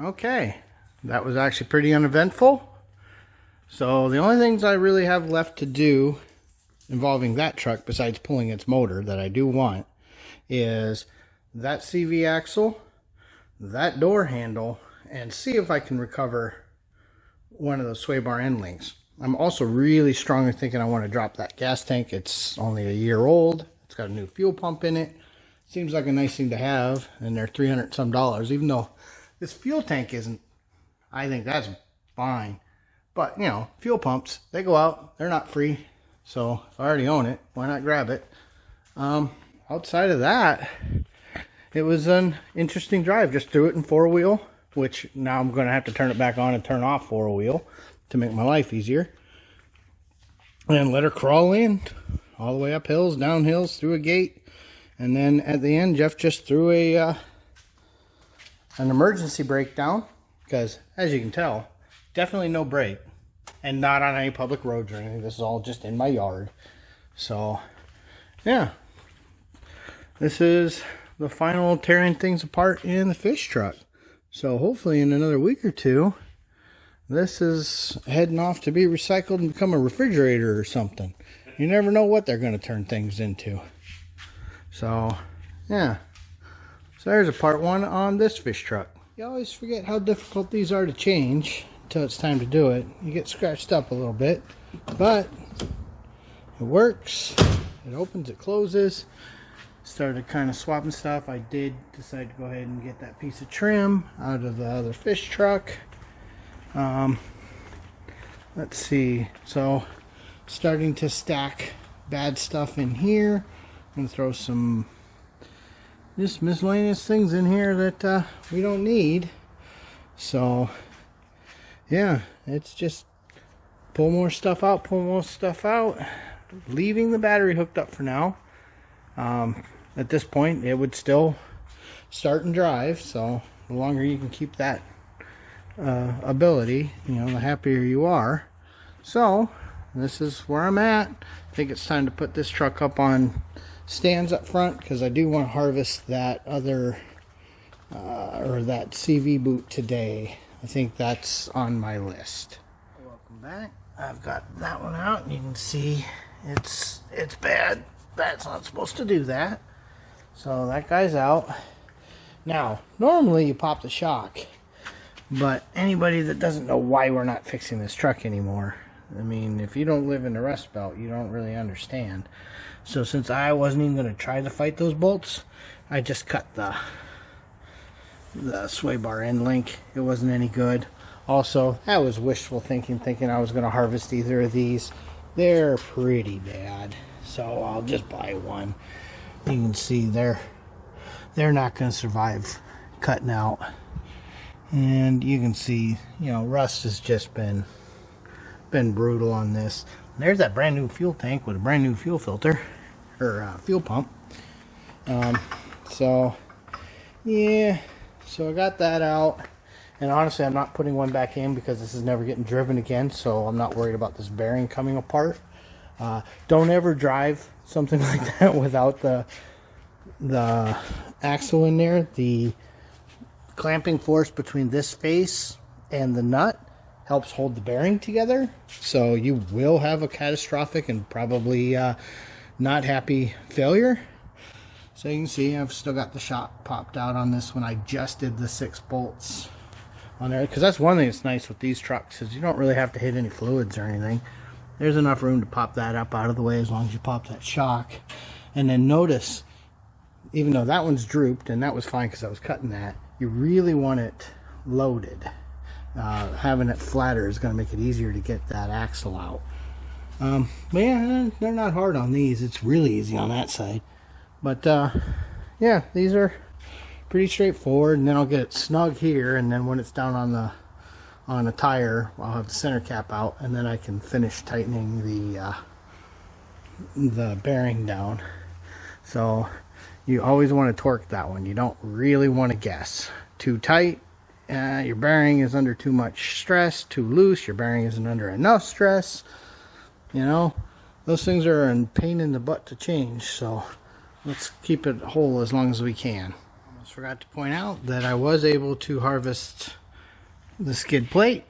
Okay, that was actually pretty uneventful. So the only things I really have left to do involving that truck, besides pulling its motor that I do want, is that CV axle, that door handle, and see if I can recover one of those sway bar end links. I'm also really strongly thinking I want to drop that gas tank. It's only a year old. It's got a new fuel pump in it. Seems like a nice thing to have, and they're $300 some, even though this fuel tank isn't. I think that's fine. But, you know, fuel pumps, they go out. They're not free. So if I already own it, why not grab it? Outside of that, it was an interesting drive. Just threw it in 4-wheel, which now I'm going to have to turn it back on and turn off 4-wheel to make my life easier. And let her crawl in all the way up hills, down hills, through a gate. And then at the end, Jeff just threw an emergency brake down. Because, as you can tell, definitely no brake. And not on any public roads or anything. This is all just in my yard. So, yeah. This is the final tearing things apart in the fish truck. So, hopefully in another week or two, this is heading off to be recycled and become a refrigerator or something. You never know what they're going to turn things into. So, yeah. So, there's a part 1 on this fish truck. You always forget how difficult these are to change until it's time to do it. You get scratched up a little bit, but it works. It opens, it closes. Started kind of swapping stuff. I did decide to go ahead and get that piece of trim out of the other fish truck. Let's see. So, starting to stack bad stuff in here. I'm going to throw some just miscellaneous things in here that we don't need. So, yeah, it's just pull more stuff out, leaving the battery hooked up for now. At this point, it would still start and drive, so the longer you can keep that ability, you know, the happier you are. So, this is where I'm at. I think it's time to put this truck up on stands up front, because I do want to harvest that other or that CV boot today. I think that's on my list. Welcome back. I've got that one out, and you can see it's bad. That's not supposed to do that. So that guy's out. Now, normally you pop the shock, but anybody that doesn't know why we're not fixing this truck anymore, I mean, if you don't live in the Rust Belt, you don't really understand. So since I wasn't even going to try to fight those bolts, I just cut the sway bar end link. It wasn't any good. Also, that was wishful thinking I was going to harvest either of these. They're pretty bad, so I'll just buy one. You can see they're not going to survive cutting out. And you can see, you know, rust has just been brutal on this. And there's that brand new fuel tank with a brand new fuel filter or fuel pump. So yeah, so I got that out, and honestly I'm not putting one back in because this is never getting driven again, so I'm not worried about this bearing coming apart. Don't ever drive something like that without the axle in there. The clamping force between this face and the nut helps hold the bearing together, so you will have a catastrophic and probably not happy failure. So you can see I've still got the shot popped out on this one. I just did the 6 bolts on there, because that's one thing that's nice with these trucks, is you don't really have to hit any fluids or anything. There's enough room to pop that up out of the way as long as you pop that shock. And then notice, even though that one's drooped, and that was fine because I was cutting that, you really want it loaded. Having it flatter is going to make it easier to get that axle out. But yeah, they're not hard on these. It's really easy on that side. But yeah, these are pretty straightforward. And then I'll get it snug here, and then when it's down on the tire, I'll have the center cap out, and then I can finish tightening the bearing down. So you always want to torque that one. You don't really want to guess. Too tight, your bearing is under too much stress. Too loose, your bearing isn't under enough stress. You know, those things are a pain in the butt to change, so let's keep it whole as long as we can. Almost forgot to point out that I was able to harvest the skid plate.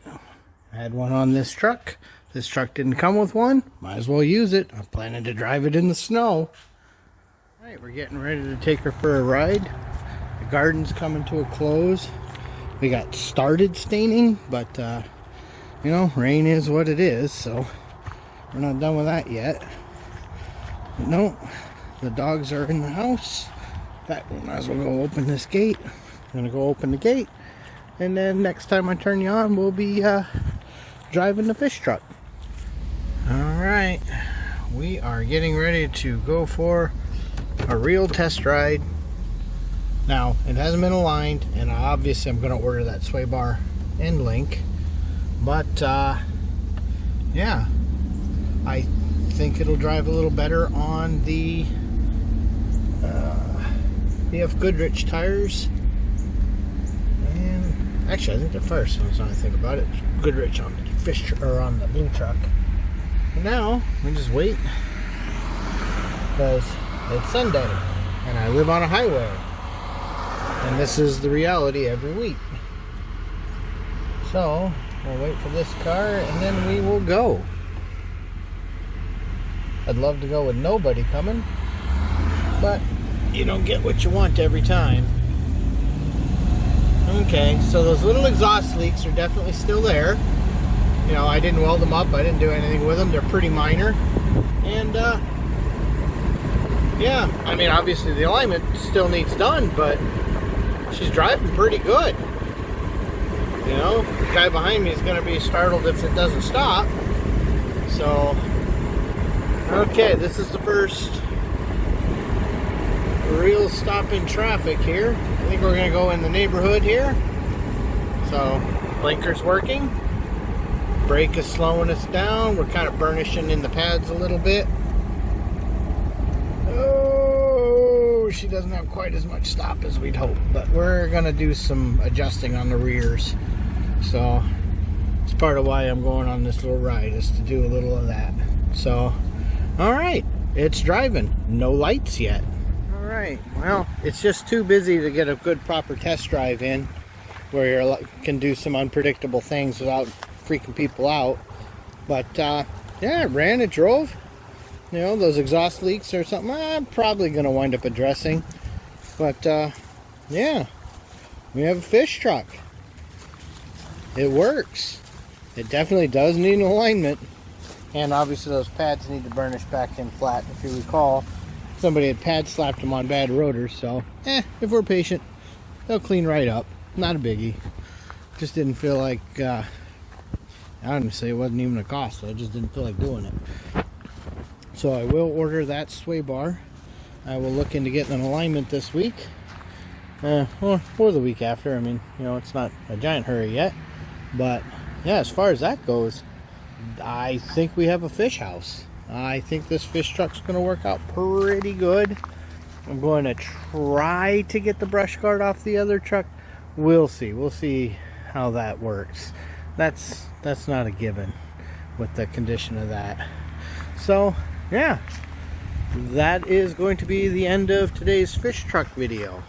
I had one on this truck. This truck didn't come with one. Might as well use it. I'm planning to drive it in the snow. Alright, we're getting ready to take her for a ride. The garden's coming to a close. We got started staining, but you know, rain is what it is, so we're not done with that yet. But no, the dogs are in the house. In fact, we might as well go open this gate. I'm gonna go open the gate, and then next time I turn you on, we'll be driving the fish truck. Alright, we are getting ready to go for a real test ride. Now, it hasn't been aligned, and obviously I'm going to order that sway bar end link. But, yeah, I think it'll drive a little better on the BF Goodrich tires. And actually, I think the first one, so I think about it, Goodrich on the fish or on the blue truck. And now we just wait because it's Sunday and I live on a highway, and this is the reality every week. So we'll wait for this car and then we will go. I'd love to go with nobody coming, but you don't get what you want every time. Okay, so those little exhaust leaks are definitely still there. You know, I didn't weld them up. I didn't do anything with them. They're pretty minor. And, yeah, I mean, obviously the alignment still needs done, but she's driving pretty good. You know, the guy behind me is going to be startled if it doesn't stop. So, okay, this is the first real stop in traffic here. I think we're going to go in the neighborhood here. So, blinker's working. Brake is slowing us down. We're kind of burnishing in the pads a little bit. Oh, she doesn't have quite as much stop as we'd hope, but we're gonna do some adjusting on the rears. So it's part of why I'm going on this little ride, is to do a little of that. So, all right, it's driving. No lights yet. All right, well, it's just too busy to get a good proper test drive in where you can do some unpredictable things without freaking people out. But yeah, it ran, it drove. You know, those exhaust leaks or something I'm probably gonna wind up addressing. But yeah, we have a fish truck. It works. It definitely does need an alignment, and obviously those pads need to burnish back in flat. If you recall, somebody had pad slapped them on bad rotors, so if we're patient, they'll clean right up. Not a biggie. Just didn't feel like honestly, it wasn't even a cost, so I just didn't feel like doing it. So I will order that sway bar. I will look into getting an alignment this week, or the week after. I mean, you know, it's not a giant hurry yet, but yeah, as far as that goes, I think we have a fish house. I think this fish truck's going to work out pretty good. I'm going to try to get the brush guard off the other truck. We'll see. We'll see how that works. That's not a given with the condition of that. So yeah, that is going to be the end of today's fish truck video.